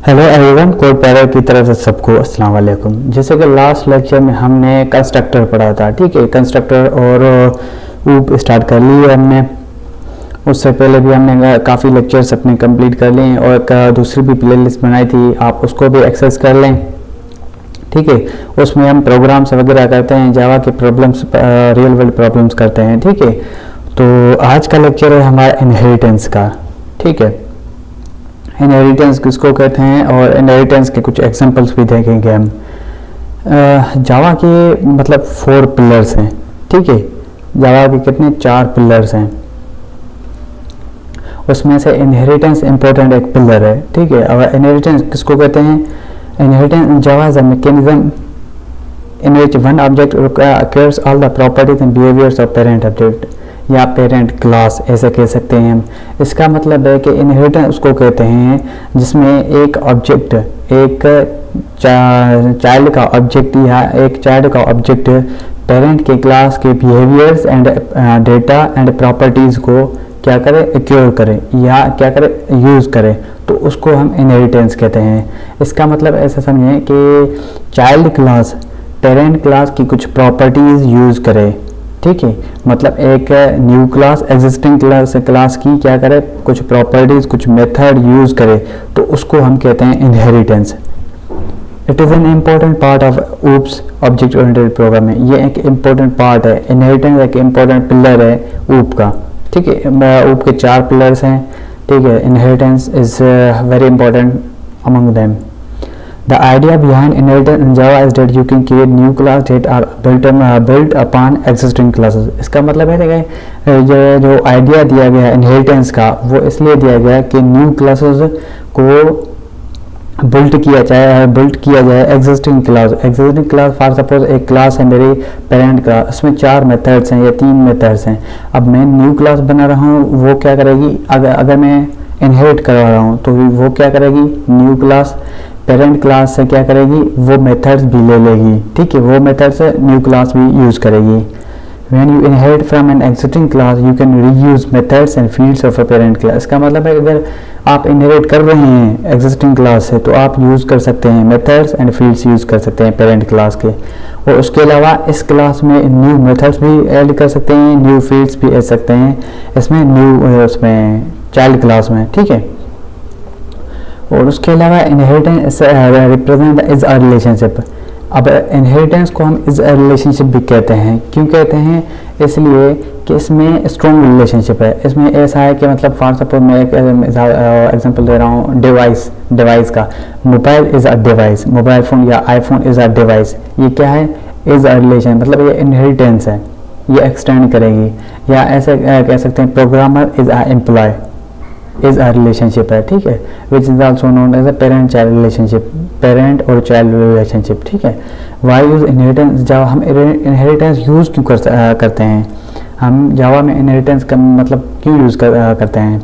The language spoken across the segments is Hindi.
हेलो एवरीवन, कोड पैरर की तरफ से सबको अस्सलाम वालेकुम। जैसे कि लास्ट लेक्चर में हमने कंस्ट्रक्टर पढ़ा था, ठीक है। कंस्ट्रक्टर और ऊप स्टार्ट कर ली है हमने। उससे पहले भी हमने काफ़ी लेक्चर्स अपने कंप्लीट कर लिए और एक दूसरी भी प्लेलिस्ट बनाई थी, आप उसको भी एक्सेस कर लें, ठीक है। उसमें हम प्रोग्राम्स वगैरह करते हैं, जावा के प्रॉब्लम्स, रियल वर्ल्ड प्रॉब्लम्स करते हैं, ठीक है। तो आज का लेक्चर है हमारा इनहेरिटेंस का, ठीक है। इनहेरिटेंस किसको कहते हैं और इनहेरिटेंस के कुछ एग्जांपल्स भी देखेंगे हम। जावा के मतलब 4 पिलर्स हैं, ठीक है। जावा के कितने 4 पिलर्स हैं, उसमें से इनहेरिटेंस इंपॉर्टेंट एक पिलर है, ठीक है। और इनहेरिटेंस किसको कहते हैं? Inheritance Java is a mechanism in which one object acquires all the properties and behaviors of parent object या पेरेंट क्लास ऐसे कह सकते हैं हम। इसका मतलब है कि इनहेरिटेंस उसको कहते हैं जिसमें एक ऑब्जेक्ट, एक चाइल्ड का ऑब्जेक्ट या एक चाइल्ड का ऑब्जेक्ट पेरेंट के क्लास के behaviours and data and properties को क्या करे, एक्योर करे या क्या करे, यूज़ करे, तो उसको हम इनहेरिटेंस कहते हैं। इसका मतलब ऐसा समझें कि चाइल्ड क्लास पेरेंट क्लास की कुछ प्रॉपर्टीज़ यूज़ करे, ठीक है। मतलब एक न्यू क्लास एग्जिस्टिंग क्लास की क्या करे, कुछ प्रॉपर्टीज़, कुछ मेथड यूज़ करे, तो उसको हम कहते हैं inheritance. It is an important part of oops object oriented programming. ये एक इम्पोर्टेंट पार्ट है, इनहेरिटेंस एक इम्पोर्टेंट पिलर है ऊप का, ठीक है। ऊप के 4 पिलर्स हैं, ठीक है। Inheritance is very important among them. The idea behind inheritance in Java is that you can create new class that are built upon existing classes। इसका मतलब है कि जो आइडिया दिया गया है इनहेरिटेंस का, वो इसलिए दिया गया कि न्यू क्लासेस को बिल्ट किया जाए एग्जिस्टिंग क्लास। फॉर सपोज एक क्लास है मेरी पेरेंट का, उसमें 4 मेथड्स हैं या 3 मेथड्स हैं। अब मैं न्यू क्लास बना रहा हूँ, वो क्या करेगी, अगर मैं इनहेरिट करवा रहा हूँ तो वो क्या करेगी, न्यू क्लास पेरेंट क्लास से क्या करेगी, वो मेथड्स भी ले लेगी, ठीक है। वो मेथड्स न्यू क्लास भी यूज़ करेगी। When you inherit from an existing class, you can reuse methods and fields of a parent class। इसका मतलब है कि अगर आप इनहेरिट कर रहे हैं एग्जिस्टिंग क्लास से, तो आप यूज़ कर सकते हैं मेथड्स एंड फील्ड्स यूज़ कर सकते हैं पेरेंट क्लास के। और उसके अलावा इस क्लास में न्यू मेथड्स भी ऐड कर सकते हैं, न्यू फील्ड्स भी ऐड सकते हैं इसमें न्यू उसमें चाइल्ड क्लास में, ठीक है। और उसके अलावा inheritance represent is a relationship. अब इनहेरिटेंस को हम इज अ रिलेशनशिप भी कहते हैं। क्यों कहते हैं? इसलिए कि इसमें स्ट्रॉन्ग रिलेशनशिप है। इसमें ऐसा है कि मतलब फॉर सपोज मैं एक एग्जांपल दे रहा हूँ डिवाइस का। Mobile is a device, mobile phone या आईफोन इज़ अ डिवाइस। ये क्या है? इज़ अ रिलेशन, मतलब ये इनहेरिटेंस है, ये एक्सटेंड करेगी। या ऐसे कह सकते हैं programmer is a employ, is a relationship है, ठीक है। Which is also known as a parent child relationship, parent और चाइल्ड रिलेशनशिप, ठीक है। Why use inheritance Java. हम इनहेरिटेंस यूज़ क्यों करते हैं? हम जावा में इनहेरिटेंस का मतलब क्यों यूज़ करते हैं?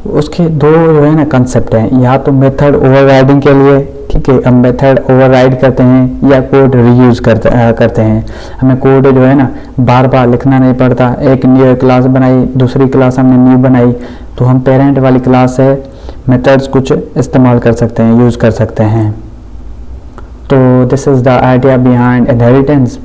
उसके 2 जो है ना कंसेप्ट हैं। या तो मेथड ओवरराइडिंग के लिए, ठीक है, हम मेथड ओवरराइड करते हैं या कोड रीयूज़ करते हैं। हमें कोड जो है ना बार बार लिखना नहीं पड़ता। एक न्यू क्लास बनाई, दूसरी क्लास हमने न्यू बनाई, तो हम पेरेंट वाली क्लास से मेथड्स कुछ इस्तेमाल कर सकते हैं, यूज़ कर सकते हैं। तो this is the idea behind inheritance.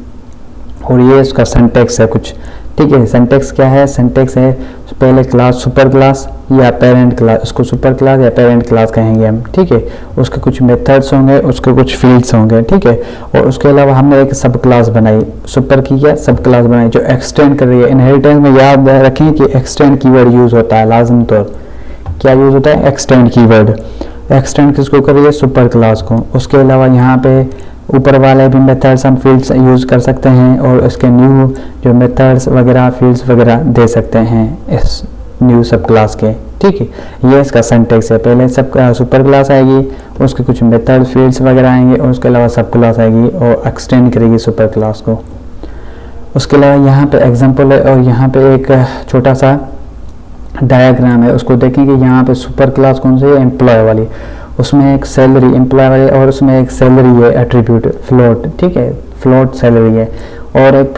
और ये इसका सिंटैक्स है कुछ, ठीक है। सिंटैक्स क्या है? सिंटैक्स है पहले क्लास सुपर क्लास या पेरेंट क्लास, उसको सुपर क्लास या पेरेंट क्लास कहेंगे हम, ठीक है। उसके कुछ मेथड्स होंगे, उसके कुछ फील्ड्स होंगे, ठीक है। और उसके अलावा हमने एक सब क्लास बनाई, सुपर की क्या सब क्लास बनाई जो एक्सटेंड कर रही है। इनहेरिटेंस में याद रखें कि एक्सटेंड कीवर्ड यूज़ होता है लाजम तौर। क्या यूज़ होता है? Extend keyword. एक्सटेंड किसको कर रही है? सुपर क्लास को। उसके अलावा यहाँ पे ऊपर वाले भी मेथड्स हम फील्ड्स यूज़ कर सकते हैं और उसके न्यू जो मेथड्स वगैरह फील्ड्स वगैरह दे सकते हैं इस न्यू सब क्लास के, ठीक है। ये इसका सिंटैक्स है। पहले सब सुपर क्लास आएगी, उसके कुछ मेथड फील्ड्स वगैरह आएंगे और उसके अलावा सब क्लास आएगी और एक्सटेंड करेगी सुपर क्लास को। उसके अलावा यहाँ पे एग्जांपल है और यहाँ पे एक छोटा सा डायग्राम है, उसको देखेंगे। यहाँ पे सुपर क्लास कौन सी है? एम्प्लॉय वाली। उसमें एक सैलरी एम्प्लॉय वाली और उसमें एक सैलरी है एट्रीब्यूट फ्लोट, ठीक है, फ्लोट सैलरी है। और एक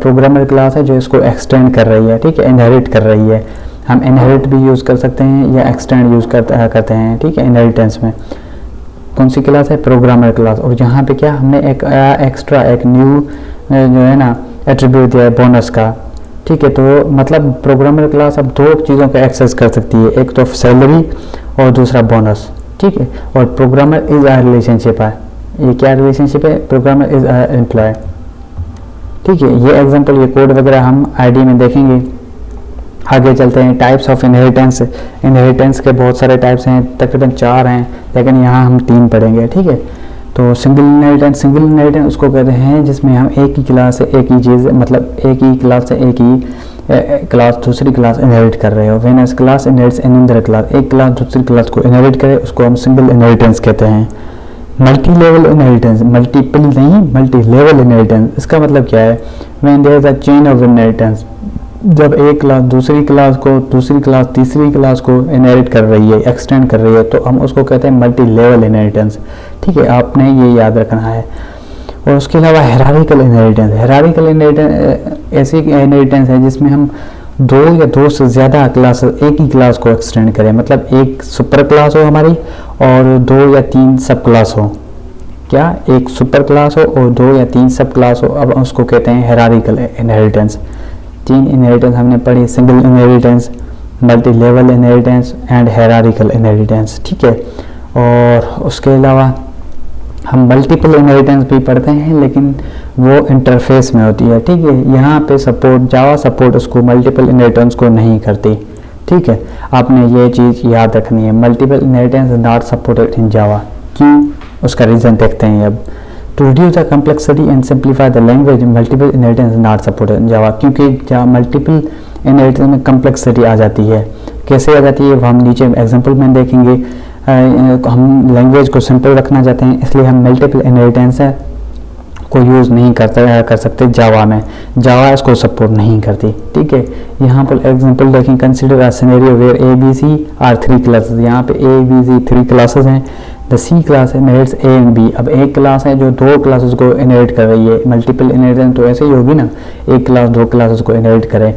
प्रोग्रामर क्लास है जो इसको एक्सटेंड कर रही है, ठीक है, इनहेरिट कर रही है। हम इनहेरिट भी यूज़ कर सकते हैं या एक्सटेंड यूज़ करते हैं, ठीक है, इनहेरिटेंस में। कौन सी क्लास है, प्रोग्रामर क्लास। और यहाँ पे क्या हमने एक एक्स्ट्रा एक न्यू जो है ना एट्रीब्यूट दिया है बोनस का, ठीक है। तो मतलब प्रोग्रामर क्लास अब दो चीज़ों का एक्सेस कर सकती है, एक तो सैलरी और दूसरा बोनस, ठीक है। और प्रोग्रामर इज अ रिलेशनशिप है, ये क्या रिलेशनशिप है, प्रोग्रामर इज अ एम्प्लॉय, ठीक है। ये एग्जांपल, ये कोड वगैरह हम आईडी में देखेंगे। आगे चलते हैं, टाइप्स ऑफ इनहेरिटेंस। इनहेरिटेंस के बहुत सारे टाइप्स हैं, तकरीबन 4 हैं, लेकिन यहाँ हम 3 पढ़ेंगे, ठीक है। तो सिंगल इनहेरिटेंस उसको कहते हैं जिसमें हम एक ही क्लास से एक ही चीज़, मतलब एक ही क्लास से एक ही क्लास दूसरी क्लास इनहेरिट कर रहे हो। When a class inherits another class, एक क्लास दूसरी क्लास को इनहेरिट करे, उसको हम सिंगल इनहेरिटेंस कहते हैं। मल्टी लेवल इनहेरिटेंस, मल्टीपल नहीं, मल्टी लेवल इनहेरिटेंस, इसका मतलब क्या है, when there is a chain of inheritance, जब एक क्लास दूसरी क्लास को, दूसरी क्लास तीसरी क्लास को इनहेरिट कर रही है, एक्सटेंड कर रही है, तो हम उसको कहते हैं मल्टी लेवल इनहेरिटेंस, ठीक है। आपने ये याद रखना है। और उसके अलावा हायरार्किकल इनहेरिटेंस, हायरार्किकल इनहेरिटेंस ऐसी इनहेरिटेंस है जिसमें हम दो या दो से ज़्यादा क्लास एक ही क्लास को एक्सटेंड करें, मतलब एक सुपर क्लास हो हमारी और 2 या 3 सब क्लास हो, क्या एक सुपर क्लास हो और 2 या 3 सब क्लास हो, अब उसको कहते हैं हायरार्किकल इनहेरिटेंस। 3 इनहेरिटेंस हमने पढ़ी, single inheritance, multi level inheritance and hierarchical inheritance, ठीक है। और उसके अलावा हम मल्टीपल इनहेरिटेंस भी पढ़ते हैं, लेकिन वो इंटरफेस में होती है, ठीक है। यहाँ पे सपोर्ट, जावा सपोर्ट उसको मल्टीपल इनहेरिटेंस को नहीं करती, ठीक है। आपने ये चीज़ याद रखनी है, multiple inheritance not supported in Java. क्यों, उसका रीज़न देखते हैं अब। To reduce the complexity and simplify the language, multiple inheritance not supported in Java, क्योंकि मल्टीपल इनहेरिटेंस में कम्प्लेक्सिटी आ जाती है। कैसे आ जाती है वो हम नीचे एग्जाम्पल में देखेंगे। हम लैंग्वेज को सिंपल रखना चाहते हैं, इसलिए हम मल्टीपल इनहेरिटेंस को यूज़ नहीं कर सकते जावा में, जावा इसको सपोर्ट नहीं करती, ठीक है। यहाँ पर एग्जांपल देखें, consider a scenario where A B C are 3 classes, यहाँ पे ए बी सी 3 क्लासेस हैं। The C class inherits A and B, अब एक क्लास है जो 2 क्लासेस को इनहेरिट कर रही है, मल्टीपल इनहेरिटेंस तो ऐसे ही होगी ना, एक क्लास 2 क्लासेस को इनहेरिट करे।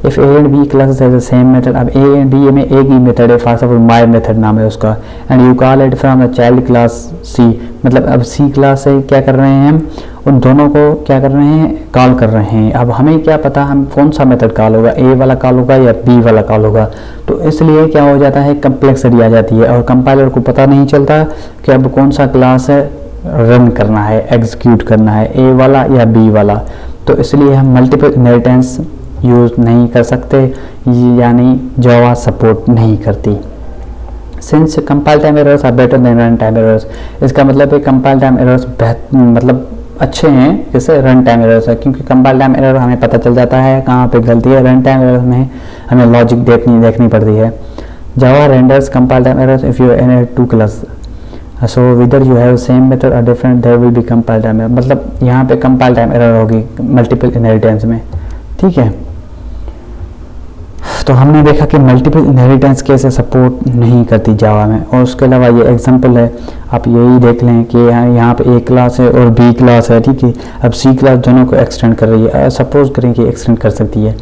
If A and B classes have the same method, अब ए एंड बी में एक ही मेथड है, फॉर एग्जांपल माय मेथड नाम है उसका, and you call it from the child class C, मतलब अब सी क्लास से क्या कर रहे हैं हम, उन दोनों को क्या कर रहे हैं, कॉल कर रहे हैं। अब हमें क्या पता हम कौन सा मेथड कॉल होगा, ए वाला कॉल होगा या बी वाला कॉल होगा, तो इसलिए क्या हो जाता है, कम्प्लेक्सिटी आ जाती है और कंपाइलर को पता नहीं चलता कि अब कौन सा क्लास है रन करना है, एग्जीक्यूट करना है, ए वाला या बी वाला। तो इसलिए हम मल्टीपल इनहेरिटेंस यूज़ नहीं कर सकते, यानी जावा सपोर्ट नहीं करती। Since compile time errors are better than run time errors, इसका मतलब है कंपाइल टाइम एरर्स मतलब अच्छे हैं जैसे रन टाइम एरर्स है, क्योंकि कंपाइल टाइम एरर हमें पता चल जाता है कहाँ पे गलती है, रन टाइम एरर्स में हमें लॉजिक देखनी पड़ती है। Java renders compile time errors if you inherit 2 class, so whether you have same method और different there will be compile time error, मतलब यहाँ पे कंपाइल टाइम एरर होगी मल्टीपल इनहेरिटेंस में, ठीक है। तो हमने देखा कि मल्टीपल इनहेरिटेंस कैसे सपोर्ट नहीं करती जावा में। और उसके अलावा ये एग्जांपल है, आप यही देख लें कि यहाँ पे ए क्लास है और बी क्लास है, ठीक है। अब सी क्लास दोनों को एक्सटेंड कर रही है, सपोज करें कि एक्सटेंड कर सकती है।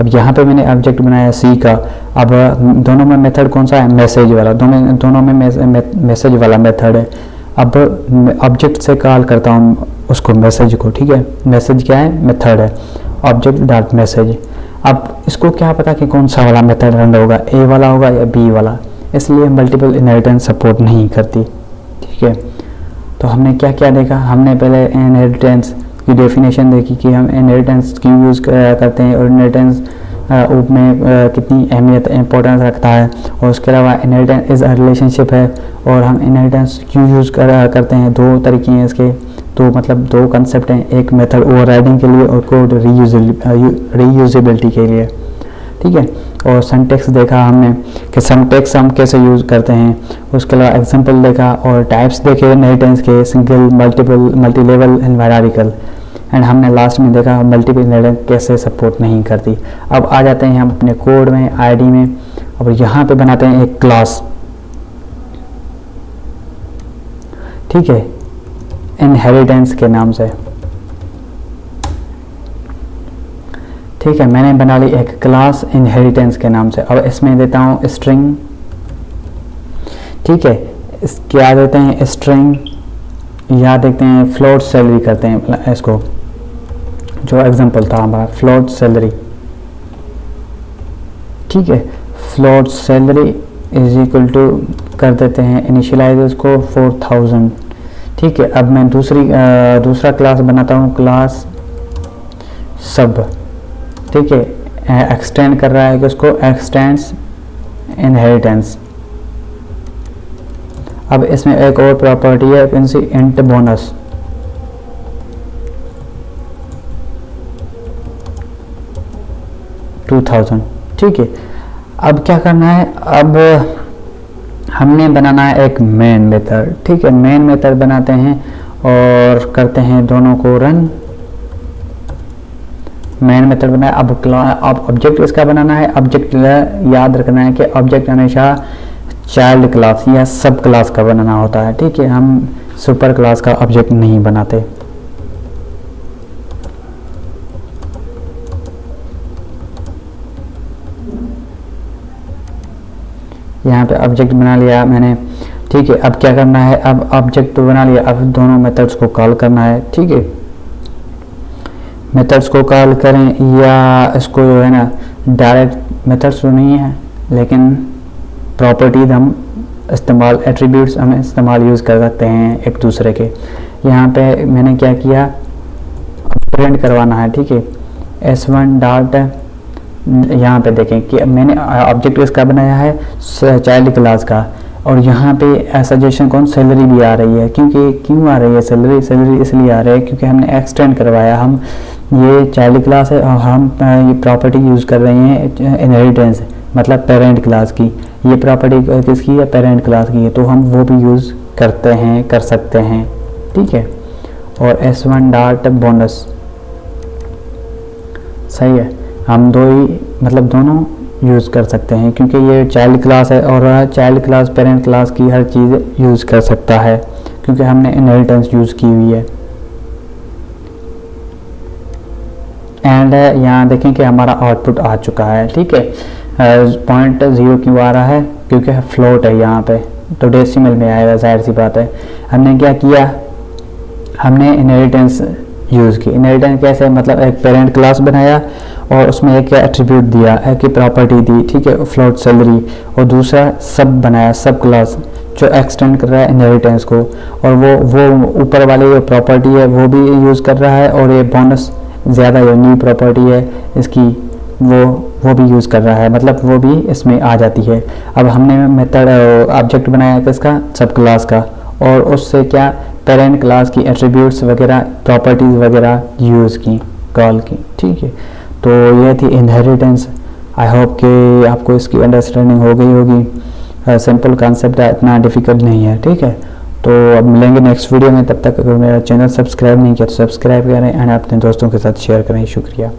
अब यहाँ पे मैंने ऑब्जेक्ट बनाया सी का, अब दोनों में मेथड कौन सा है, मैसेज वाला, दोनों में मैसेज वाला मेथड है। अब ऑब्जेक्ट से कॉल करता हूँ उसको मैसेज को, ठीक है। मैसेज क्या है, मेथड है, ऑब्जेक्ट डॉट मैसेज। अब इसको क्या पता कि कौन सा वाला मेथड रन होगा, ए वाला होगा या बी वाला, इसलिए मल्टीपल इनहेरिटेंस सपोर्ट नहीं करती, ठीक है। तो हमने क्या क्या देखा, हमने पहले इनहेरिटेंस की डेफिनेशन देखी कि हम इनहेरिटेंस क्यों यूज़ करते हैं और इनहेरिटेंस में कितनी अहमियत इंपॉर्टेंस रखता है। और उसके अलावा इनहेरिटेंस इज़ अ रिलेशनशिप है, और हम इनहेरिटेंस क्यों यूज़ करते हैं, 2 तरीके हैं इसके, तो मतलब 2 कंसेप्ट हैं, एक मेथड ओवरराइडिंग के लिए और कोड रीयूजेबिलिटी के लिए, ठीक है। और सिंटैक्स देखा हमने कि सिंटैक्स हम कैसे यूज़ करते हैं, उसके अलावा एग्जांपल देखा और टाइप्स देखे इनहेरिटेंस के, single, multiple, multi level and hierarchical, and हमने लास्ट में देखा मल्टीपल इनहेरिटेंस कैसे सपोर्ट नहीं करती। अब आ जाते हैं हम अपने कोड में, आईडी में, और यहाँ पे बनाते हैं एक क्लास, ठीक है, इनहेरिटेंस के नाम से, ठीक है। मैंने बना ली एक क्लास इनहेरिटेंस के नाम से। अब इसमें देता हूँ स्ट्रिंग, ठीक है। क्या देते हैं, स्ट्रिंग या देखते हैं फ्लोट सैलरी करते हैं इसको, जो एग्जांपल था हमारा फ्लोट सैलरी, ठीक है। Float salary is equal to कर देते हैं इनिशियलाइज उसको 4000, ठीक है। अब मैं दूसरा क्लास बनाता हूँ, क्लास सब, ठीक है। एक्सटेंड कर रहा है कि उसको एक्सटेंड्स इनहेरिटेंस। अब इसमें एक और प्रॉपर्टी है वैकेंसी इंट बोनस, ठीक है। अब क्या करना है, अब हमने बनाना है एक मेन मेथड, ठीक है। मेन मेथड बनाते हैं और करते हैं दोनों को रन। मेन मेथड बनाया, अब ऑब्जेक्ट इसका बनाना है। ऑब्जेक्ट याद रखना है कि ऑब्जेक्ट हमेशा चाइल्ड क्लास या सब क्लास का बनाना होता है, ठीक है। हम सुपर क्लास का ऑब्जेक्ट नहीं बनाते। यहाँ पे ऑब्जेक्ट बना लिया मैंने, ठीक है। अब क्या करना है, अब ऑब्जेक्ट तो बना लिया, अब दोनों मेथड्स को कॉल करना है, ठीक है। मेथड्स को कॉल करें या इसको जो है ना डायरेक्ट मेथड्स तो नहीं है, लेकिन प्रॉपर्टीज हम इस्तेमाल, एट्रीब्यूट्स हम इस्तेमाल यूज़ कर सकते हैं एक दूसरे के। यहाँ पे मैंने क्या किया, प्रिंट करवाना है, ठीक है। S1 डॉट, यहाँ पे देखें कि मैंने ऑब्जेक्ट इसका बनाया है चाइल्ड क्लास का, और यहाँ पे सजेशन कौन, सैलरी भी आ रही है। क्यों आ रही है सैलरी इसलिए आ रही है क्योंकि हमने एक्सटेंड करवाया, हम ये चाइल्ड क्लास है और हम ये प्रॉपर्टी यूज़ कर रहे हैं इनहेरिटेंस, मतलब पेरेंट क्लास की। ये प्रॉपर्टी किसकी है, पेरेंट क्लास की है, तो हम वो भी यूज़ कर सकते हैं, ठीक है। और S1 डॉट बोनस, सही है। हम मतलब दोनों यूज़ कर सकते हैं क्योंकि ये चाइल्ड क्लास है और चाइल्ड क्लास पेरेंट क्लास की हर चीज़ यूज़ कर सकता है क्योंकि हमने इनहेरिटेंस यूज़ की हुई है। एंड यहाँ देखें कि हमारा आउटपुट आ चुका है, ठीक है। 0.0 क्यों आ रहा है, क्योंकि फ्लोट है यहाँ पे, तो डेसिमल में आएगा, जाहिर सी बात है। हमने क्या किया, हमने इनहेरिटेंस यूज़ की। इनहेरिटेंस कैसे, मतलब एक पेरेंट क्लास बनाया और उसमें एक एट्रीब्यूट दिया, एक प्रॉपर्टी दी, ठीक है, फ्लोट सैलरी, और दूसरा सब बनाया, सब क्लास जो एक्सटेंड कर रहा है इनहेरिटेंस को, और वो ऊपर वाली जो प्रॉपर्टी है वो भी यूज़ कर रहा है, और ये बोनस ज़्यादा जो न्यू प्रॉपर्टी है इसकी वो भी यूज़ कर रहा है, मतलब वो भी इसमें आ जाती है। अब हमने मेथड ऑब्जेक्ट बनाया किसका, सब क्लास का, और उससे क्या पेरेंट क्लास की एट्रीब्यूट्स वगैरह, प्रॉपर्टीज़ वगैरह यूज़ की, कॉल की, ठीक है। तो ये थी इनहेरिटेंस। आई होप कि आपको इसकी अंडरस्टैंडिंग हो गई होगी। सिंपल कॉन्सेप्ट है, इतना डिफ़िकल्ट नहीं है, ठीक है। तो अब मिलेंगे नेक्स्ट वीडियो में, तब तक अगर मेरा चैनल सब्सक्राइब नहीं किया तो सब्सक्राइब करें एंड अपने दोस्तों के साथ शेयर करें। शुक्रिया।